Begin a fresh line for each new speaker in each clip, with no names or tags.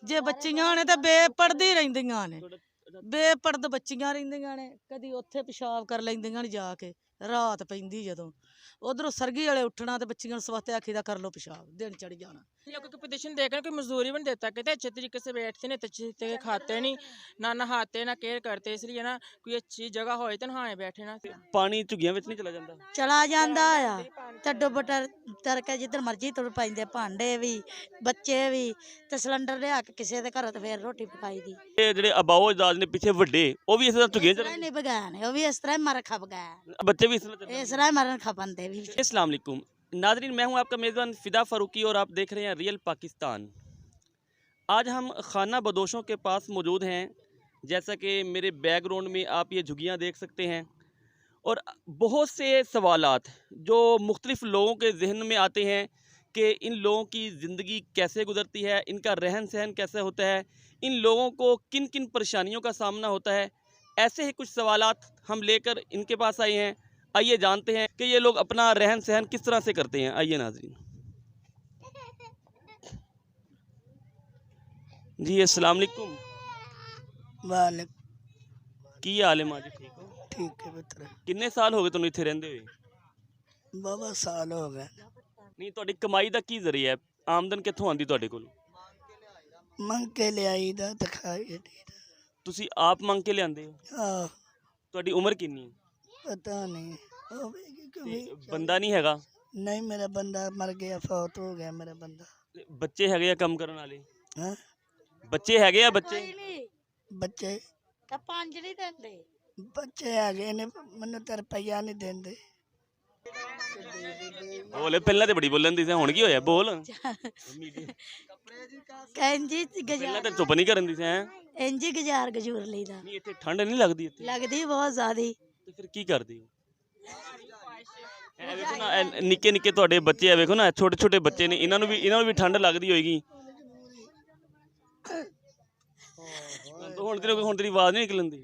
ਜੇ ਬੱਚੀਆਂ ਨੇ ਤਾਂ ਬੇਪੜਦੀ ਰਹਿੰਦੀਆਂ ਨੇ, ਬੇਪਰਦ ਬੱਚੀਆਂ ਰਹਿੰਦੀਆਂ ਨੇ। ਕਦੀ ਉੱਥੇ ਪਿਸ਼ਾਬ ਕਰ ਲੈਂਦੀਆਂ ਨੇ ਜਾ ਕੇ, ਰਾਤ ਪੈਂਦੀ ਜਦੋਂ ਉਧਰੋਂ ਸਰਗੀ वाले उठना तो बच्चियों सवाते आखिदा कर लो पेशाब, दिन चढ़ जाना।
लोगों की पोजीशन देख रहे कोई मजदूरी भी नहीं देता, कहते अच्छे तरीके से बैठते नहीं, अच्छे तरीके खाते नहीं, ना नहाते ना केयर करते, इसलिए ना कोई अच्छी जगह हो तो नहाए बैठे ना।
पानी झुग्गियां विच नहीं चला जाता?
चला जाता आ तो डुब तर के जिधर मर्जी तुर पैंदे, भांडे भी बच्चे भी ते सिलेंडर लिया के किसी दे घर ते फिर रोटी पकाई दी।
ਇਹ ਜਿਹੜੇ ਅਬਾਓ ਅਜਦਾਦ ਨੇ ਪਿੱਛੇ ਵੱਡੇ ਉਹ ਵੀ ਇਸ ਤਰ੍ਹਾਂ ਝੁੱਗੀਆਂ ਚ
नहीं बगान वो भी इस तरह मर खप गया,
ਬੱਚੇ ਵੀ ਇਸ ਤਰ੍ਹਾਂ
इस तरह मरन खपन दे भी।
अस्सलाम वालेकुम नाजरीन, मैं हूं आपका मेज़बान फ़िदा फ़ारूकी और आप देख रहे हैं रियल पाकिस्तान। आज हम खाना बदोशों के पास मौजूद हैं। जैसा कि मेरे बैकग्राउंड में आप ये झुग्गियां देख सकते हैं और बहुत से सवालात जो मुख्तलिफ़ लोगों के जहन में आते हैं कि इन लोगों की ज़िंदगी कैसे गुजरती है, इनका रहन सहन कैसे होता है, इन लोगों को किन किन परेशानियों का सामना होता है। ऐसे ही कुछ सवालात हम लेकर इनके पास आए हैं। आइए जानते हैं कि ये लोग अपना रहन सहन किस तरह से करते हैं। आइए नाज़रीन। जी अस्सलाम वालेकुम।
वालेकुम।
की हाल है माँ जी? ठीक हो?
ठीक है पुत्र।
किन्ने साल हो गए तुम इत्थे रहिंदे हुए?
बाबा साल हो गए।
नहीं तुहाडी कमाई दा की जरिया है, आमदन कित्थों आंदी तुहाडे कोल?
मंग के ले आई दा ते खाई दी दा।
तुसी आप मंग के लिआंदे हो?
आह,
तुहाडी उम्र किन्नी है?
पता नहीं होवेगी कभी।
ते बंदा नहीं हैगा?
नहीं मेरा बंदा मर गया, फौत हो गया मेरा बंदा।
ते बच्चे हैगे आ कम करन वाले?
हाँ
बच्चे हैगे आ? बच्चे
बच्चे
पंज नहीं देंदे,
बच्चे आ गए ने, मैनू तो रुपया नहीं देंदे।
बोले पहला ते बड़ी बोलन दी सी, हुण की होया बोल।
कंजी
पहला ते चुप नहीं करन दी सी। हैं
इंजी गुजार गजूर लईदा,
नहीं इत्थे ठंड नहीं लगदी? इत्थे
लगदी बहुत ज्यादा।
ते फिर की करदे हो? देखो ना निक्के निक्के तुहाडे बच्चे आ, वेखो ना छोटे छोटे बच्चे ने, इन्हां नूं भी ठंड लगदी होएगी। तो हुण तेरी आवाज़ नहीं निकलन दी?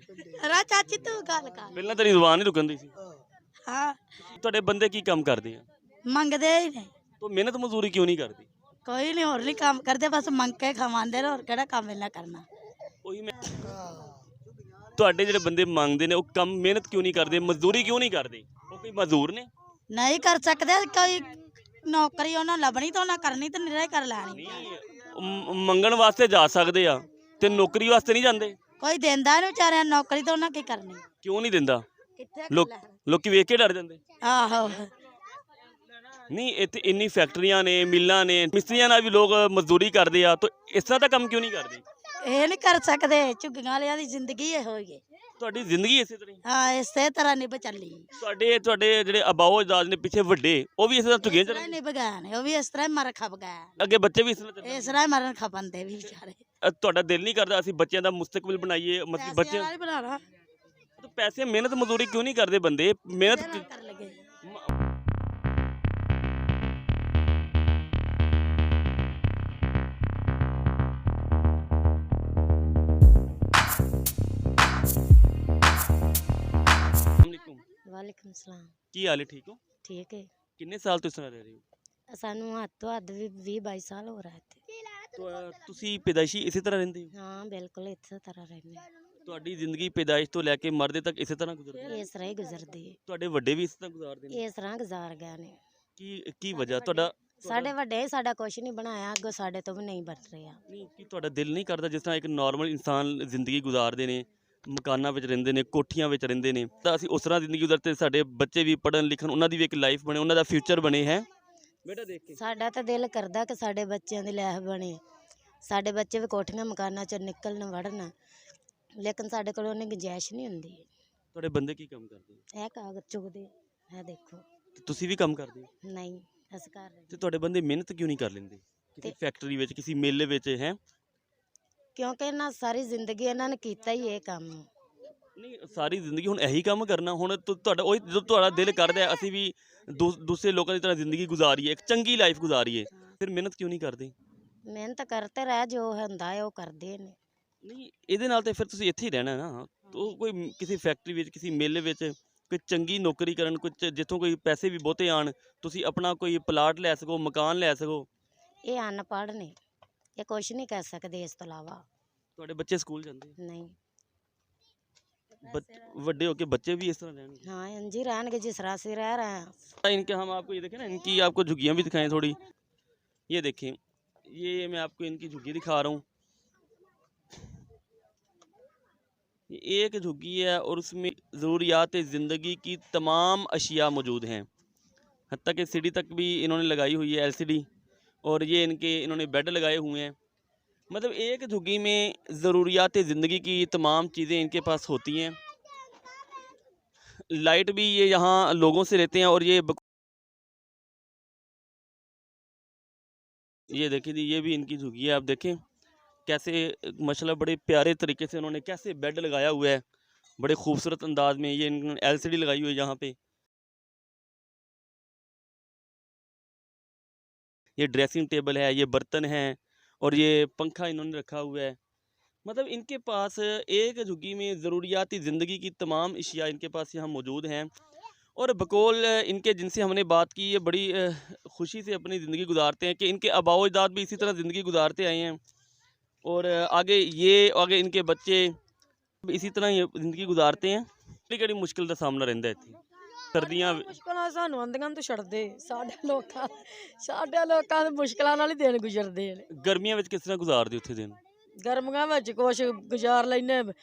रा चाची तू गल कर।
पहला तेरी जुबान नहीं रुकन दी सी।
हाँ
तुहाडे बंदे की काम करदे आ?
मंगदे ही नहीं,
तो मेहनत मजदूरी क्यों नहीं करदी?
कोई नहीं होर नहीं काम करते, बस मंग के खवांदे ने, होर केड़ा काम इन्ना करना।
ਉਹੀ ਮੈਂ ਤੁਹਾਡੇ ਜਿਹੜੇ ਬੰਦੇ ਮੰਗਦੇ ਨੇ ਉਹ ਕੰਮ ਮਿਹਨਤ ਕਿਉਂ ਨਹੀਂ ਕਰਦੇ, ਮਜ਼ਦੂਰੀ ਕਿਉਂ ਨਹੀਂ ਕਰਦੇ? ਉਹ ਕੋਈ ਮਜ਼ਦੂਰ ਨੇ?
नहीं कर सकते, कोई नौकरी उन्हें लभनी तो उन्हें करनी तो निरा ही कर लैनी।
ਮੰਗਣ ਵਾਸਤੇ ਜਾ ਸਕਦੇ ਆ ਤੇ ਨੌਕਰੀ ਵਾਸਤੇ ਨਹੀਂ ਜਾਂਦੇ?
कोई देंदा नहीं बेचारे नौकरी, तो उन्हें की करनी।
ਕਿਉਂ ਨਹੀਂ ਦਿੰਦਾ?
कित्थे
ਲੋਕੀ ਵੇਖ ਕੇ ਡਰ ਜਾਂਦੇ।
आहो
ਨਹੀਂ ਇੱਥੇ ਇੰਨੀ ਫੈਕਟਰੀਆਂ ਨੇ, ਮਿੱਲਾਂ ਨੇ, ਮਿਸਤਰੀਆਂ ਨਾਲ ਵੀ ਲੋਕ ਮਜ਼ਦੂਰੀ ਕਰਦੇ ਆ, ਤਾਂ ਇਸ ਤਰ੍ਹਾਂ ਦਾ ਕੰਮ ਕਿਉਂ ਨਹੀਂ ਕਰਦੇ?
ਇਹ नहीं कर सकते, झुग्गियां वालियां दी जिंदगी ये होई है।
ਤੁਹਾਡੀ ਜ਼ਿੰਦਗੀ ਇਸੇ ਤਰ੍ਹਾਂ ਹੀ?
हाँ इसे तरह नहीं चली,
ਤੁਹਾਡੇ ਜਿਹੜੇ ਅਬਾਓ ਅਜਦਾਦ ਨੇ ਪਿੱਛੇ ਵੱਡੇ, ਉਹ ਵੀ ਇਸੇ ਤਰ੍ਹਾਂ ਝੁੱਗੀਆਂ ਚ
इस तरह नहीं बगान, वो भी इस तरह मर खप गया,
ਅੱਗੇ ਬੱਚੇ ਵੀ ਇਸ ਤਰ੍ਹਾਂ ਚੱਲਦੇ?
इस तरह मरन खपन दे भी बेचारे।
ਤੁਹਾਡਾ ਦਿਲ ਨਹੀਂ ਕਰਦਾ ਅਸੀਂ ਬੱਚਿਆਂ ਦਾ ਮੁਸਤਕਬਲ ਬਣਾਈਏ, ਮਤਲਬ ਬੱਚੇ
नहीं बनाना,
तो पैसे मेहनत मजदूरी क्यों नहीं करते बंदे? मेहनत
कर लगे।
वालेकुम सलाम।
की हाल है? ठीक हो?
ठीक है।
किन्ने साल तो इस तरह रह रहे हो?
सानू हद तो हद भी 20-22 साल हो रहे थे।
तो ਤੁਸੀਂ ਪੈਦਾਇਸ਼ੀ ਇਸੇ ਤਰ੍ਹਾਂ ਰਹਿੰਦੇ ਹੋ?
हाँ बिल्कुल इस तरह रहने,
ਤੁਹਾਡੀ ਜ਼ਿੰਦਗੀ ਪੈਦਾਇਸ਼ ਤੋਂ ਲੈ ਕੇ ਮਰਦੇ ਤੱਕ ਇਸੇ ਤਰ੍ਹਾਂ ਗੁਜ਼ਰਦੀ ਹੈ?
इस तरह ही गुजरती है,
ਤੁਹਾਡੇ ਵੱਡੇ ਵੀ ਇਸੇ ਤਰ੍ਹਾਂ ਗੁਜ਼ਾਰਦੇ ਨੇ?
इस तरह गुजार गए ने।
ਕੀ ਵਜ੍ਹਾ? ਤੁਹਾਡਾ
साढ़े ਵੱਡੇ ਸਾਡਾ ਕੁਛ ਨਹੀਂ ਬਣਾਇਆ, ਅੱਗੋਂ ਸਾਡੇ ਤੋਂ ਵੀ ਨਹੀਂ ਬਣ ਰਿਹਾ।
ਨਹੀਂ ਕੀ ਤੁਹਾਡਾ ਦਿਲ ਨਹੀਂ ਕਰਦਾ ਜਿਸ ਤਰ੍ਹਾਂ ਇੱਕ ਨਾਰਮਲ ਇਨਸਾਨ ਜ਼ਿੰਦਗੀ ਗੁਜ਼ਾਰਦੇ ਨੇ, ਮਕਾਨਾਂ ਵਿੱਚ ਰਹਿੰਦੇ ਨੇ, ਕੋਠੀਆਂ ਵਿੱਚ ਰਹਿੰਦੇ ਨੇ, ਤਾਂ ਅਸੀਂ ਉਸ ਤਰ੍ਹਾਂ ਜ਼ਿੰਦਗੀ ਗੁਜ਼ਾਰਦੇ, ਸਾਡੇ ਬੱਚੇ ਵੀ ਪੜ੍ਹਨ ਲਿਖਣ, ਉਹਨਾਂ ਦੀ ਵੀ ਇੱਕ ਲਾਈਫ ਬਣੇ, ਉਹਨਾਂ ਦਾ ਫਿਊਚਰ ਬਣੇ। ਹੈ ਬੇਟਾ ਦੇਖ ਕੇ
ਸਾਡਾ ਤਾਂ ਦਿਲ ਕਰਦਾ ਕਿ ਸਾਡੇ ਬੱਚਿਆਂ ਦੀ ਲਾਈਫ ਬਣੇ, ਸਾਡੇ ਬੱਚੇ ਵੀ ਕੋਠੀਆਂ ਮਕਾਨਾਂ 'ਚ ਨਿਕਲਣ ਵੜਨ, ਲੇਕਿਨ ਸਾਡੇ ਕੋਲ ਉਹਨੇ ਗੁੰਜਾਇਸ਼ ਨਹੀਂ ਹੁੰਦੀ।
ਤੁਹਾਡੇ ਬੰਦੇ ਕੀ ਕੰਮ ਕਰਦੇ?
ਇਹ ਕਾਗਜ਼ ਚੁਗਦੇ ਇਹ ਦੇਖੋ।
ਤੇ ਤੁਸੀਂ ਵੀ ਕੰਮ ਕਰਦੇ ਹੋ?
ਨਹੀਂ ਅਸੀਂ ਕਰ ਰਹੇ,
ਤੇ ਤੁਹਾਡੇ ਬੰਦੇ ਮਿਹਨਤ ਕਿਉਂ ਨਹੀਂ ਕਰ ਲੈਂਦੇ ਕਿਸੇ ਫੈਕਟਰੀ ਵਿੱਚ, ਕਿਸੇ ਮੇਲੇ ਵਿੱਚ? ਹੈ
ਕਿਉਂਕਿ ਇਹਨਾਂ ਸਾਰੀ ਜ਼ਿੰਦਗੀ ਇਹਨਾਂ ਨੇ ਕੀਤਾ ਹੀ ਇਹ ਕੰਮ।
ਨਹੀਂ ਸਾਰੀ ਜ਼ਿੰਦਗੀ ਹੁਣ ਇਹੀ ਕੰਮ ਕਰਨਾ? ਹੁਣ ਤੁਹਾਡਾ ਉਹੀ ਜਦੋਂ ਤੁਹਾਡਾ ਦਿਲ ਕਰਦਾ ਹੈ ਅਸੀਂ ਵੀ ਦੂਸਰੇ ਲੋਕਾਂ ਦੀ ਤਰ੍ਹਾਂ ਜ਼ਿੰਦਗੀ ਗੁਜ਼ਾਰੀਏ, ਇੱਕ ਚੰਗੀ ਲਾਈਫ ਗੁਜ਼ਾਰੀਏ, ਫਿਰ ਮਿਹਨਤ ਕਿਉਂ ਨਹੀਂ ਕਰਦੇ?
ਮਿਹਨਤ ਕਰਤੇ ਰਹਿ, ਜੋ ਹੁੰਦਾ ਹੈ ਉਹ ਕਰਦੇ ਨੇ।
ਨਹੀਂ ਇਹਦੇ ਨਾਲ ਤੇ ਫਿਰ ਤੁਸੀਂ ਇੱਥੇ ਹੀ ਰਹਿਣਾ ਨਾ, ਉਹ ਕੋਈ ਕਿਸੇ ਫੈਕਟਰੀ ਵਿੱਚ, ਕਿਸੇ ਮੇਲੇ ਵਿੱਚ ਕੋਈ ਚੰਗੀ ਨੌਕਰੀ ਕਰਨ, ਕੁਝ ਜਿੱਥੋਂ ਕੋਈ ਪੈਸੇ ਵੀ ਬਹੁਤੇ ਆਣ, ਤੁਸੀਂ ਆਪਣਾ ਕੋਈ ਪਲਾਟ ਲੈ ਸਕੋ, ਮਕਾਨ ਲੈ ਸਕੋ।
ਇਹ ਅਨਪੜ੍ਹ ਨੇ, ਇਹ ਕੁਛ ਨਹੀਂ ਕਰ ਸਕਦੇ ਇਸ ਤੋਂ ਇਲਾਵਾ।
ਤੁਹਾਡੇ ਬੱਚੇ ਸਕੂਲ ਜਾਂਦੇ
ਨਹੀਂ
ਵੱਡੇ होके बच्चे भी इस तरह रहेंगे?
हाँ इंज ही रहेंगे जिस तरह से रह रहे हैं।
इनके हम आपको ये देखें ना, इनकी आपको झुग्गियाँ भी दिखाएं थोड़ी। ये देखें, ये मैं आपको इनकी झुग्गी दिखा रहा हूँ। ये एक झुग्गी है और उसमें ज़रूरियात ज़िंदगी की तमाम अशिया मौजूद हैं। हत्ता कि सीढ़ी तक भी इन्होंने लगाई हुई है LCD, और ये इन्होंने बेड लगाए हुए हैं। मतलब एक झुग्गी में ज़रूरियात ज़िंदगी की तमाम चीज़ें इनके पास होती हैं। लाइट भी ये यहाँ लोगों से लेते हैं। और ये देखिए जी, ये भी इनकी झुग्गी है। आप देखें कैसे माशाल्लाह बड़े प्यारे तरीके से उन्होंने कैसे बेड लगाया हुआ है, बड़े खूबसूरत अंदाज में। ये इन्होंने LCD लगाई हुई है यहाँ पे। ये ड्रेसिंग टेबल है, ये बर्तन हैं, और ये पंखा इन्होंने रखा हुआ है। मतलब इनके पास एक झुग्गी में ज़रूरियाती ज़िंदगी की तमाम अशिया इनके पास यहाँ मौजूद हैं। और बकौल इनके जिनसे हमने बात की, ये बड़ी खुशी से अपनी ज़िंदगी गुजारते हैं कि इनके आबाओ अजदाद भी इसी तरह ज़िंदगी गुजारते आए हैं, और आगे इनके बच्चे इसी तरह ही ज़िंदगी गुजारते हैं। किहड़ी मुश्किल का सामना रहिंदा इत्थे? सर्दियाँ
ਮੁਸ਼ਕਲਾਂ ਸਾਨੂੰ ਆਂਦੀਆਂ ਤੋਂ ਛੱਡਦੇ ਸਾਡੇ ਲੋਕਾਂ ਦੇ ਮੁਸ਼ਕਲਾਂ ਨਾਲ ਹੀ ਦਿਨ ਗੁਜ਼ਰਦੇ ਨੇ।
गर्मियाँ में किस तरह गुजारदे उत्थे दिन?
ਗਰਮੀਆਂ ਵਿੱਚ ਕੁਛ ਗੁਜ਼ਾਰ ਲੈਨੇ,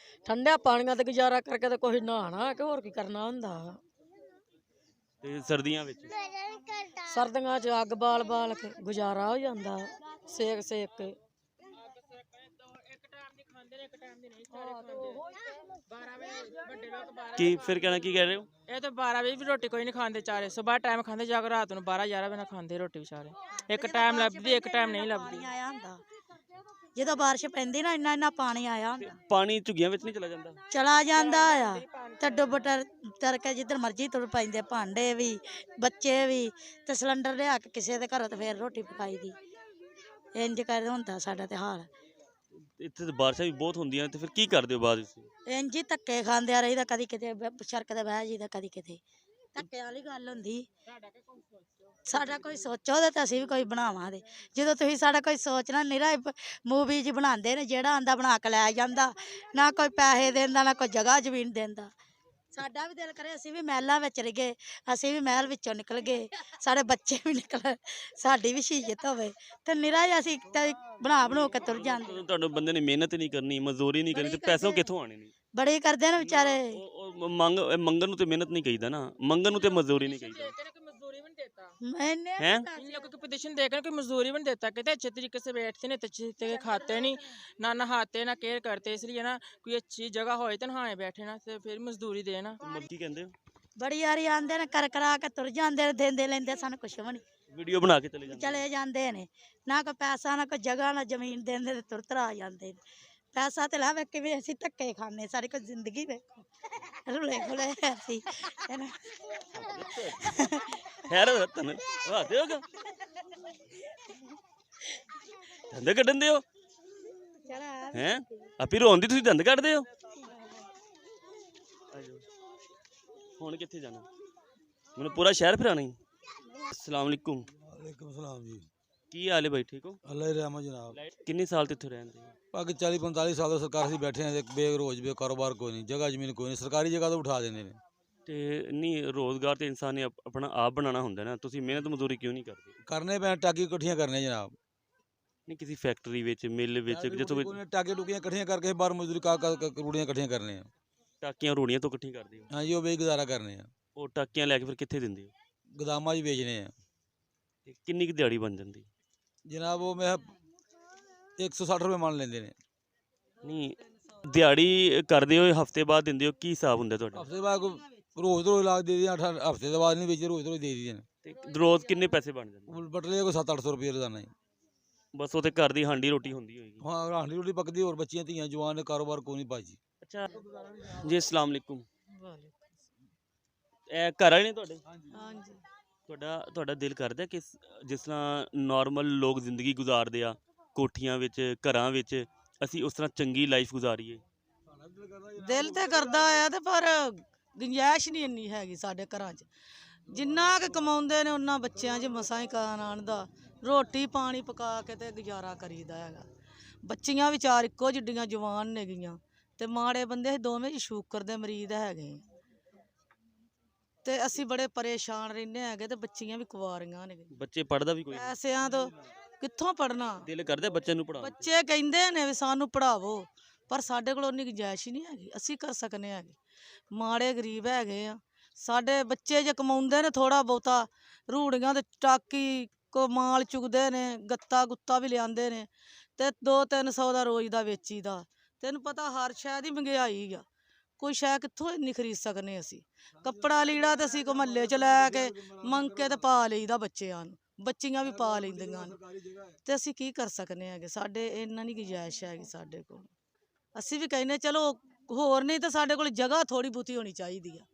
ਠੰਡੇ ਪਾਣੀਆਂ ਤੇ ਗੁਜ਼ਾਰਾ ਕਰਕੇ ਤੇ ਕੁਛ ਨਹਾਣਾ ਕਿ ਹੋਰ ਕੀ ਕਰਨਾ ਹੁੰਦਾ।
ਤੇ ਸਰਦੀਆਂ ਵਿੱਚ
ਸਰਦੀਆਂ 'ਚ ਅੱਗ ਬਾਲ ਕੇ ਗੁਜ਼ਾਰਾ ਹੋ ਜਾਂਦਾ, ਸੇਕ ਕੇ।
की फिर कहना की कह रहे हो?
ਇਹ ਤਾਂ 12 ਵਜੇ ਵੀ ਰੋਟੀ ਕੋਈ ਨਹੀਂ ਖਾਂਦੇ ਚਾਰੇ। ਸਵੇਰ ਟਾਈਮ ਖਾਂਦੇ, ਜਾ ਕੇ ਰਾਤ ਨੂੰ 12-11 ਵਜੇ ਖਾਂਦੇ ਰੋਟੀ ਵਿਚਾਰੇ। ਇੱਕ ਟਾਈਮ ਲੱਭਦੀ, ਇੱਕ ਟਾਈਮ ਨਹੀਂ ਲੱਭਦੀ।
ਪਾਣੀ ਆਇਆ ਹੁੰਦਾ ਜਦੋਂ ਬਾਰਿਸ਼ ਪੈਂਦੀ ਨਾ, ਇੰਨਾ ਪਾਣੀ ਆਇਆ ਹੁੰਦਾ।
ਪਾਣੀ ਝੁੱਗੀਆਂ ਵਿੱਚ ਨਹੀਂ ਚਲਾ ਜਾਂਦਾ?
ਚਲਾ ਜਾਂਦਾ ਆ ਤੇ ਡੁੱਬ ਤਰ ਕੇ ਜਿੱਧਰ ਮਰਜ਼ੀ ਤੁਰ ਪੈਂਦੇ, ਭਾਂਡੇ ਵੀ ਬੱਚੇ ਵੀ। ਤੇ ਸਿਲੰਡਰ ਲਿਆ ਕੇ ਕਿਸੇ ਦੇ ਘਰੋਂ ਤੇ ਫੇਰ ਰੋਟੀ ਪਕਾਈ ਦੀ। ਇੰਜ ਕਰ ਹੁੰਦਾ ਸਾਡਾ ਤੇ ਹਾਲ।
ਇੱਥੇ ਤਾਂ ਬਾਰਿਸ਼ਾਂ ਵੀ ਬਹੁਤ ਹੁੰਦੀਆਂ, ਤੇ ਫਿਰ ਕੀ ਕਰਦੇ ਹੋ ਬਾਅਦ ਵਿੱਚ?
ਇੰਜ ਹੀ ਧੱਕੇ ਖਾਂਦੇ ਰਹੀਦਾ, ਕਦੀ ਕਿਤੇ ਸੜਕ ਤੇ ਬਹਿ ਜੀਦਾ, ਕਦੀ ਕਿਤੇ। ਧੱਕੇ ਵਾਲੀ ਗੱਲ ਹੁੰਦੀ। ਸਾਡਾ ਕੋਈ ਸੋਚੋ ਤੇ ਅਸੀਂ ਵੀ ਕੋਈ ਬਣਾਵਾਂਗੇ। ਜਦੋਂ ਤੁਸੀਂ ਸਾਡਾ ਕੋਈ ਸੋਚਣਾ, ਨਿਰਾ ਮੂਵੀ ਜੀ ਬਣਾਉਂਦੇ ਨੇ, ਜਿਹੜਾ ਆਂਦਾ ਬਣਾ ਕੇ ਲੈ ਜਾਂਦਾ, ਨਾ ਕੋਈ ਪੈਸੇ ਦਿੰਦਾ, ਨਾ ਕੋਈ ਜਗ੍ਹਾ ਜ਼ਮੀਨ ਦਿੰਦਾ। ਸਾਡਾ ਵੀ ਦਿਲ ਕਰੇ ਅਸੀਂ ਵੀ ਮਹਿਲਾਂ ਵਿੱਚ ਰਹੀਏ, ਅਸੀਂ ਵੀ ਮਹਿਲ ਵਿੱਚੋਂ ਨਿਕਲ ਗਏ, ਸਾਡੇ ਬੱਚੇ ਵੀ ਨਿਕਲ, ਸਾਡੀ ਵੀ ਸ਼ਹੀਅਤ ਹੋਵੇ। ਤੇ ਨਿਰਾ ਹੀ ਅਸੀਂ ਬਣਾ ਕੇ ਤੁਰ ਜਾਂਦੇ।
ਤੁਹਾਨੂੰ ਬੰਦੇ ਨੇ ਮਿਹਨਤ ਨਹੀਂ ਕਰਨੀ, ਮਜ਼ਦੂਰੀ ਨਹੀਂ ਕਰਨੀ, ਤੇ ਪੈਸੇ ਕਿੱਥੋਂ ਆਣੇ ਨੇ?
ਬੜੇ ਕਰਦੇ ਨੇ ਵਿਚਾਰੇ।
ਮੰਗਣ ਨੂੰ ਤੇ ਮਿਹਨਤ ਨਹੀਂ ਕਹੀਦਾ ਨਾ, ਮੰਗਣ ਨੂੰ ਤੇ ਮਜ਼ਦੂਰੀ ਨਹੀਂ ਕਹੀਦਾ।
मजदूरी भी नहीं देता।
हैं?
इन लोगों की पोजीशन देखकर कोई मजदूरी भी नहीं देता। कहते अच्छे तरीके से बैठते नहीं, अच्छे तरीके खाते नहीं, ना नहाते ना केयर करते। इसलिए ना कोई अच्छी जगह हो तो नहाए बैठे ना, तो फिर मजदूरी देना।
ਕੀ ਕਹਿੰਦੇ ਹੋ?
ਬੜੀ ਵਾਰੀ ਆਂਦੇ ਨੇ ਕਰਾ ਕੇ ਤੁਰ ਜਾਂਦੇ ਨੇ, ਦਿੰਦੇ ਲੈਂਦੇ ਸਾਨੂੰ ਕੁਛ ਵੀ ਨਹੀਂ।
ਵੀਡੀਓ ਬਣਾ ਕੇ ਚਲੇ ਜਾਂਦੇ?
ਚਲੇ ਜਾਂਦੇ ਨੇ, ਨਾ ਕੋਈ ਪੈਸਾ, ਨਾ ਕੋਈ ਜਗ੍ਹਾ, ਨਾ ਜ਼ਮੀਨ ਦਿੰਦੇ ਤੇ ਤੁਰ ਤਰਾ ਜਾਂਦੇ ਨੇ। ਪੈਸਾ ਤੇ ਲਾਵੇ ਕਿਵੇਂ ਅਸੀਂ ਧੱਕੇ ਖਾਂਦੇ, ਸਾਡੀ ਕੋਈ ਜ਼ਿੰਦਗੀ ਵੇਖੋ ਰੁਲੇ ਖੁਲੇ ਅਸੀਂ।
ਖੈਰ ਤਨ ਹੱਸਦੇ ਹੋਗਾ, ਧੰਦੇ ਕੱਢਣ ਦੇ ਹੋ ਹੈ? ਆਪੀ ਰੋਂਦੀ ਤੁਸੀਂ ਧੰਦ ਕੱਢਦੇ ਹੋ। ਹੁਣ ਕਿੱਥੇ ਜਾਣਾ? ਮੈਨੂੰ ਪੂਰਾ ਸ਼ਹਿਰ ਫਿਰਾਣਾ ਹੀ। अस्सलाम वालेकुम।
वालेकुम सलाम जी।
ਕੀ ਹਾਲ ਹੈ ਬਾਈ? ਠੀਕ ਹੋ?
अल्लाह ही रहमत जनाब।
ਕਿੰਨੇ ਸਾਲ ਤੇ ਇੱਥੇ ਰਹਿੰਦੇ ਹੋ?
बाकी 40-45 साल तो सरकार से बैठे हैं, बेरोज बे कारोबार कोई नहीं, जगह जमीन कोई नहीं, सरकारी जगह तो उठा देने ने।
ਤੇ ਨਹੀਂ, ਰੋਜ਼ਗਾਰ ਤੇ ਇਨਸਾਨ ਨੇ ਆਪਣਾ ਆਪ ਬਣਾਉਣਾ ਹੁੰਦਾ ਨਾ। ਤੁਸੀਂ ਮਿਹਨਤ ਮਜ਼ਦੂਰੀ ਕਿਉਂ ਨਹੀਂ ਕਰਦੇ?
करने पे टाकी इकट्ठियां करने जनाब।
ਨਹੀਂ ਕਿਸੇ ਫੈਕਟਰੀ ਵਿੱਚ, ਮਿਲ ਵਿੱਚ, ਜਿੱਥੋਂ ਕੋਈ
टाकी टुकियां इकट्ठियां करके बाहर मजदूरी रूड़ियां इकट्ठियां करने हैं।
ਟਾਕੀਆਂ ਰੋੜੀਆਂ ਤੋਂ ਇਕੱਠੀ ਕਰਦੇ ਹੋ?
हाँ जी, वो भी गुजारा करने हैं।
ਉਹ ਟਾਕੀਆਂ ਲੈ ਕੇ ਫਿਰ ਕਿੱਥੇ ਦਿੰਦੇ ਹੋ?
गोदामा च बेचने हैं
ਤੇ ਕਿੰਨੀ ਕੁ ਦਿਹਾੜੀ ਬਣ ਜਾਂਦੀ?
जनाब। वो मैं 160 रुपये मान लेंदे ने।
ਨਹੀਂ, ਦਿਹਾੜੀ ਕਰਦੇ ਹੋ ਹਫਤੇ ਬਾਅਦ ਦਿੰਦੇ ਹੋ, ਕੀ ਹਿਸਾਬ ਹੁੰਦਾ ਤੁਹਾਡਾ?
हफ्ते बाद रोज लाख दे दिया, हफ्ते के बाद नहीं बेचे, रोज दे दिए ने।
ਤੇ ਰੋਜ਼ ਕਿੰਨੇ ਪੈਸੇ ਬਣ ਜਾਂਦੇ?
बटले को 700-800 रुपये रोजाना ही।
ਬਸ ਉਹ ਤੇ ਘਰ ਦੀ ਹਾਂਡੀ ਰੋਟੀ ਹੁੰਦੀ ਹੋਏਗੀ।
हाँ, हांडी रोटी पकदी, और बच्चियां धियां जवान ने कारोबार कोई नहीं भाजी।
ਅੱਛਾ ਜੀ, अस्सलाम वालेकुम। ਇਹ ਘਰ ਵਾਲੇ ਨੇ ਤੁਹਾਡੇ?
ਹਾਂਜੀ।
ਤੁਹਾਡਾ ਦਿਲ ਕਰਦਾ ਕਿ ਜਿਸ ਤਰ੍ਹਾਂ ਨਾਰਮਲ ਲੋਕ ਜ਼ਿੰਦਗੀ ਗੁਜ਼ਾਰਦੇ ਆ ਕੋਠੀਆਂ ਵਿੱਚ, ਘਰਾਂ ਵਿੱਚ, ਅਸੀਂ ਉਸ ਤਰ੍ਹਾਂ ਚੰਗੀ ਲਾਈਫ ਗੁਜ਼ਾਰੀਏ?
ਦਿਲ ਤੇ ਕਰਦਾ ਆ ਤੇ ਪਰ ਗੁੰਜਾਇਸ਼ ਨਹੀਂ ਇੰਨੀ ਹੈਗੀ ਸਾਡੇ ਘਰਾਂ 'ਚ। ਜਿੰਨਾ ਕੁ ਕਮਾਉਂਦੇ ਨੇ ਉਹਨਾਂ ਬੱਚਿਆਂ 'ਚ ਮਸਾਂ ਹੀ ਖਾਣ ਆਉਣ ਦਾ ਰੋਟੀ ਪਾਣੀ ਪਕਾ ਕੇ ਤੇ ਗੁਜ਼ਾਰਾ ਕਰੀਦਾ ਹੈਗਾ। ਬੱਚੀਆਂ ਵੀ 4 ਇੱਕੋ ਜਿੱਡੀਆਂ ਜਵਾਨ ਨੇਗੀਆਂ ਤੇ ਮਾੜੇ ਬੰਦੇ ਦੋਵੇਂ ਹੀ ਸ਼ੂਗਰ ਦੇ ਮਰੀਜ਼ ਹੈਗੇ ਤੇ ਅਸੀਂ ਬੜੇ ਪਰੇਸ਼ਾਨ ਰਹਿੰਦੇ ਹੈਗੇ ਤੇ ਬੱਚੀਆਂ ਵੀ ਕੁਆਰੀਆਂ ਨੇ।
ਬੱਚੇ ਪੜ੍ਹਦਾ ਵੀ ਕੋਈ
ਪੈਸਿਆਂ ਤੋਂ ਕਿੱਥੋਂ ਪੜਨਾ?
ਦਿਲ ਕਰਦਾ ਬੱਚੇ ਨੂੰ ਪੜ੍ਹਾਉਣ
ਬੱਚੇ ਕਹਿੰਦੇ ਨੇ ਵੀ ਸਾਨੂੰ ਪੜਾਵੋ, ਪਰ ਸਾਡੇ ਕੋਲ ਉਨੀ ਗੁੰਜਾਇਸ਼ ਹੀ ਨਹੀਂ ਹੈਗੀ, ਅਸੀਂ ਕਰ ਸਕਨੇ ਹੈਗੇ। ਮਾੜੇ ਗਰੀਬ ਹੈਗੇ ਆ। ਸਾਡੇ ਬੱਚੇ ਜੇ ਕਮਾਉਂਦੇ ਨੇ ਥੋੜਾ ਬਹੁਤਾ, ਰੂੜੀਆਂ ਤੇ ਟਾਕੀ ਕੋ ਮਾਲ ਚੁਗਦੇ ਨੇ, ਗੱਤਾ ਗੁੱਤਾ ਵੀ ਲਿਆਂਦੇ ਨੇ ਤੇ 200-300 ਦਾ ਰੋਜ਼ ਦਾ ਵੇਚੀਦਾ। ਤੈਨੂੰ ਪਤਾ ਹਰ ਸ਼ੈ ਦੀ ਮਹਿੰਗਾਈ ਆ, ਕੋਈ ਸ਼ੈ ਕਿੱਥੋਂ ਇੰਨੀ ਖਰੀਦ ਸਕਨੇ ਅਸੀਂ। ਕੱਪੜਾ ਲੀੜਾ ਤੇ ਅਸੀਂ ਕੋ ਮਹੱਲੇ 'ਚ ਲੈ ਕੇ ਮੰਗ ਕੇ ਤੇ ਪਾ ਲਈਦਾ ਬੱਚਿਆਂ ਨੂੰ, ਬੱਚੀਆਂ ਵੀ ਪਾ ਲੈਂਦੀਆਂ ਨੇ ਤੇ ਅਸੀਂ ਕੀ ਕਰ ਸਕਨੇ ਹੈਗੇ। ਸਾਡੇ ਇੰਨਾ ਨਹੀਂ ਗੁੰਜਾਇਸ਼ ਹੈਗੀ ਸਾਡੇ ਕੋਲ। ਅਸੀਂ ਵੀ ਕਹਿੰਦੇ ਚਲੋ ਹੋਰ ਨਹੀਂ ਤਾਂ ਸਾਡੇ ਕੋਲ ਜਗ੍ਹਾ ਥੋੜੀ ਬਹੁਤੀ ਹੋਣੀ ਚਾਹੀਦੀ ਆ।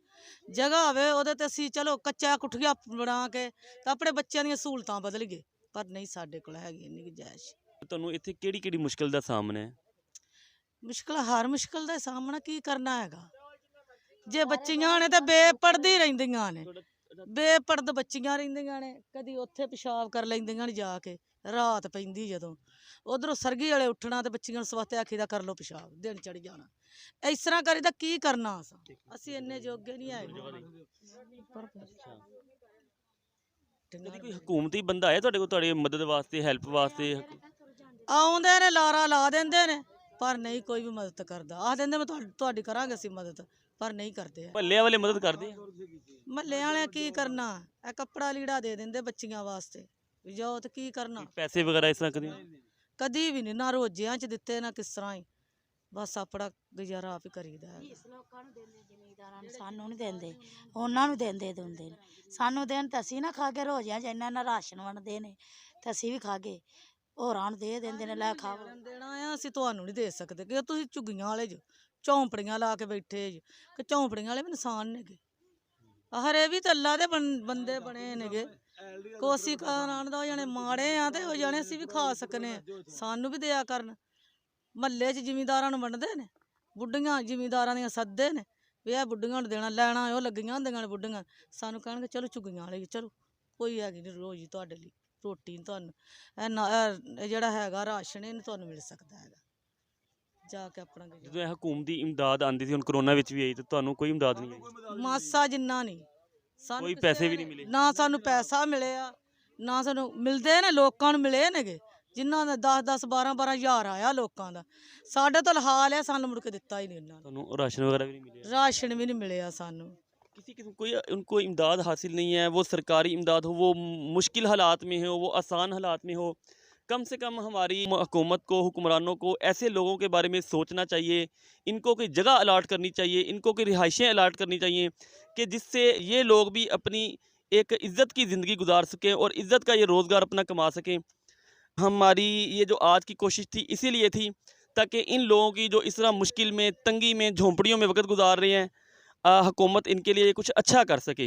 ਜਗ੍ਹਾ ਹੋਵੇ ਉਹਦੇ ਤੇ ਅਸੀਂ ਚਲੋ ਕੱਚਾ ਕੁੱਠੀਆ ਬਣਾ ਕੇ ਤਾਂ ਆਪਣੇ ਬੱਚਿਆਂ ਦੀਆਂ ਸਹੂਲਤਾਂ ਬਦਲੀਏ, ਪਰ ਨਹੀਂ ਸਾਡੇ ਕੋਲ ਹੈਗੀ ਇੰਨੀ ਗੁੰਜਾਇਸ਼।
ਤੁਹਾਨੂੰ ਇੱਥੇ ਕਿਹੜੀ ਮੁਸ਼ਕਿਲ ਦਾ ਸਾਹਮਣਾ ਹੈ?
ਮੁਸ਼ਕਿਲ ਹਰ ਮੁਸ਼ਕਿਲ ਦਾ ਸਾਹਮਣਾ ਕੀ ਕਰਨਾ ਹੈਗਾ। ਜੇ ਬੱਚੀਆਂ ਨੇ ਤਾਂ ਬੇਪੜਦੀ ਰਹਿੰਦੀਆਂ ਨੇ, ਬੇਪਰਦ ਬੱਚੀਆਂ ਰਹਿੰਦੀਆਂ ਨੇ, ਕਦੀ ਉੱਥੇ ਪਿਸ਼ਾਬ ਕਰ ਲੈਂਦੀਆਂ ਨੇ ਜਾ ਕੇ, ਰਾਤ ਪੈਂਦੀ ਜਦੋਂ ਉਧਰੋਂ ਸਰਗੀ ਵਾਲੇ ਉੱਠਣਾ ਤੇ ਬੱਚੀਆਂ ਨੂੰ ਸਵਾਤੇ ਆਖੀਦਾ ਕਰ ਲਓ ਪਿਸ਼ਾਬ, ਦਿਨ ਚੜ ਜਾਣਾ। ਇਸ ਤਰ੍ਹਾਂ ਕਰੀਦਾ, ਕੀ ਕਰਨਾ ਅਸੀਂ ਇੰਨੇ ਜੋਗੇ ਨਹੀਂ ਹੈਗੇ।
ਕਦੀ ਕੋਈ ਹਕੂਮਤੀ ਬੰਦਾ ਆਇਆ ਤੁਹਾਡੇ ਕੋਲ ਤੁਹਾਡੀ ਮਦਦ ਵਾਸਤੇ, ਹੈਲਪ ਵਾਸਤੇ?
ਆਉਂਦੇ ਨੇ, ਲਾਰਾ ਲਾ ਦਿੰਦੇ ਨੇ, ਪਰ ਨਹੀਂ ਕੋਈ ਵੀ ਮਦਦ ਕਰਦਾ। ਆਖ ਦਿੰਦੇ ਮੈਂ ਤੁਹਾਡੀ ਕਰਾਂਗੇ ਅਸੀਂ ਮਦਦ, ਪਰ ਨਹੀਂ ਕਰਦੇ।
ਮਹੱਲੇ ਵਾਲੇ ਮਦਦ ਕਰਦੇ ਆ?
ਮਹੱਲੇ ਵਾਲੇ ਕੀ ਕਰਨਾ, ਇਹ ਕੱਪੜਾ ਲੀੜਾ ਦੇ ਦਿੰਦੇ ਬੱਚੀਆਂ ਵਾਸਤੇ, ਵੀ ਜਾਓ ਤੇ ਕੀ ਕਰਨਾ।
ਪੈਸੇ ਵਗੈਰਾ ਇਸ ਤਰ੍ਹਾਂ
ਕਦੀ ਵੀ ਨਹੀਂ, ਨਾ ਰੋਜ਼ਿਆਂ 'ਚ ਦਿੱਤੇ ਨਾ ਕਿਸ ਤਰ੍ਹਾਂ ਹੀ, ਬਸ ਆਪਣਾ ਗੁਜ਼ਾਰਾ ਆਪ ਹੀ ਕਰੀਦਾ ਹੈ।
ਲੋਕਾਂ ਨੂੰ ਦਿੰਦੇ, ਜ਼ਿਮੀਂਦਾਰਾਂ ਨੂੰ, ਸਾਨੂੰ ਨਹੀਂ ਦਿੰਦੇ, ਉਹਨਾਂ ਨੂੰ ਦਿੰਦੇ ਨੇ। ਸਾਨੂੰ ਦੇਣ ਤਾਂ ਅਸੀਂ ਨਾ ਖਾ ਕੇ ਰੋਜ਼ਿਆਂ 'ਚ ਇੰਨਾ ਰਾਸ਼ਨ ਵੰਡਦੇ ਨੇ ਤੇ ਅਸੀਂ ਵੀ ਖਾ ਕੇ ਹੋਰਾਂ ਨੂੰ ਦੇ ਦਿੰਦੇ ਨੇ, ਲੈ ਖਾਵੋ।
ਦੇਣਾ ਆ ਅਸੀਂ ਤੁਹਾਨੂੰ ਨਹੀਂ ਦੇ ਸਕਦੇ ਕਿ ਤੁਸੀਂ ਝੁੱਗੀਆਂ ਵਾਲੇ ਜੋ ਝੌਂਪੜੀਆਂ ਲਾ ਕੇ ਬੈਠੇ ਜੀ, ਕਿ ਝੌਂਪੜੀਆਂ ਵਾਲੇ ਵੀ ਇਨਸਾਨ ਨੇਗੇ। ਹਰੇ ਵੀ ਤਾਂ ਅੱਲਾ ਦੇ ਬੰਦੇ ਬਣੇ ਨੇਗੇ। ਕੋਸੀ ਖਾਣ ਦਾ ਜਾਣੇ ਮਾੜੇ ਆ ਤੇ ਉਹ ਜਾਣੇ ਅਸੀਂ ਵੀ ਖਾ ਸਕਨੇ, ਸਾਨੂੰ ਵੀ ਦਿਆ ਕਰਨ। ਮਹੱਲੇ 'ਚ ਜ਼ਿਮੀਂਦਾਰਾਂ ਨੂੰ ਵੰਡਦੇ ਨੇ, ਬੁੱਢੀਆਂ ਜ਼ਿਮੀਂਦਾਰਾਂ ਦੀਆਂ ਸੱਦੇ ਨੇ ਵੀ ਇਹ ਬੁੱਢੀਆਂ ਨੂੰ ਦੇਣਾ, ਲੈਣਾ ਉਹ ਲੱਗੀਆਂ ਹੁੰਦੀਆਂ ਨੇ ਬੁੱਢੀਆਂ। ਸਾਨੂੰ ਕਹਿਣਗੇ ਚਲੋ ਝੁੱਗੀਆਂ ਵਾਲੇ, ਚਲੋ ਕੋਈ ਹੈਗੀ ਨਹੀਂ ਰੋਜ਼ ਤੁਹਾਡੇ ਲਈ ਰੋਟੀ, ਤੁਹਾਨੂੰ ਇਹ ਜਿਹੜਾ ਹੈਗਾ ਰਾਸ਼ਨ ਇਹ ਨਹੀਂ ਤੁਹਾਨੂੰ ਮਿਲ ਸਕਦਾ ਹੈਗਾ। ਜਾ ਕੇ ਆਪਣਾ
ਜਦੋਂ ਇਹ ਹਕੂਮਤੀ ਇਮਦਾਦ ਆਉਂਦੀ ਸੀ, ਹੁਣ ਕਰੋਨਾ ਵਿੱਚ ਵੀ ਆਈ, ਤਾਂ ਤੁਹਾਨੂੰ ਕੋਈ ਇਮਦਾਦ ਨਹੀਂ ਆਈ?
ਮਾਸਾ ਜਿੰਨਾ ਨਹੀਂ ਸਾਨੂੰ,
ਕੋਈ ਪੈਸੇ ਵੀ ਨਹੀਂ ਮਿਲੇ?
ਨਾ ਸਾਨੂੰ ਪੈਸਾ ਮਿਲਿਆ, ਨਾ ਸਾਨੂੰ ਮਿਲਦੇ ਨੇ, ਲੋਕਾਂ ਨੂੰ ਮਿਲੇ ਨੇਗੇ ਜਿਨ੍ਹਾਂ ਦਾ 10-10 12-12 ਹਜ਼ਾਰ ਆਇਆ ਲੋਕਾਂ ਦਾ। ਸਾਡੇ ਤੋਂ ਹਾਲ ਹੈ, ਸਾਨੂੰ ਮੁੜ ਕੇ ਦਿੱਤਾ ਹੀ ਨਹੀਂ ਉਹਨਾਂ ਨੇ।
ਤੁਹਾਨੂੰ ਰਾਸ਼ਨ वगैरह भी नहीं मिले?
राशन भी नहीं मिले सानू।
किसी किस्म कोई उनको इमदाद हासिल नहीं है, वो सरकारी इमदाद हो, वो मुश्किल हालात में हो, वो आसान हालात में हो। कम से कम हमारी हुकूमत को, हुक्मरानों को ऐसे लोगों के बारे में सोचना चाहिए, इनको कोई जगह अलाट करनी चाहिए, इनको कोई रिहाइशें अलाट करनी चाहिए कि जिससे ये लोग भी अपनी एक इज़्ज़त की ज़िंदगी गुजार सकें और इज़्ज़त का ये रोज़गार अपना कमा सकें। हमारी ये जो आज की कोशिश थी इसीलिए थी ताकि इन लोगों की जो इस तरह मुश्किल में, तंगी में, झोंपड़ियों में वक्त गुजार रहे हैं, हुकूमत इनके लिए कुछ अच्छा कर सके।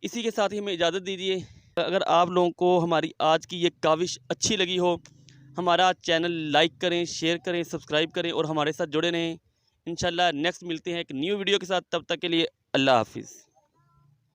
इसी के साथ ही हमें इजाज़त दीजिए। अगर आप लोगों को हमारी आज की ये काविश अच्छी लगी हो, हमारा चैनल लाइक करें, शेयर करें, सब्सक्राइब करें और हमारे साथ जुड़े रहें। इंशाल्लाह नेक्स्ट मिलते हैं एक न्यू वीडियो के साथ। तब तक के लिए अल्लाह हाफिज़।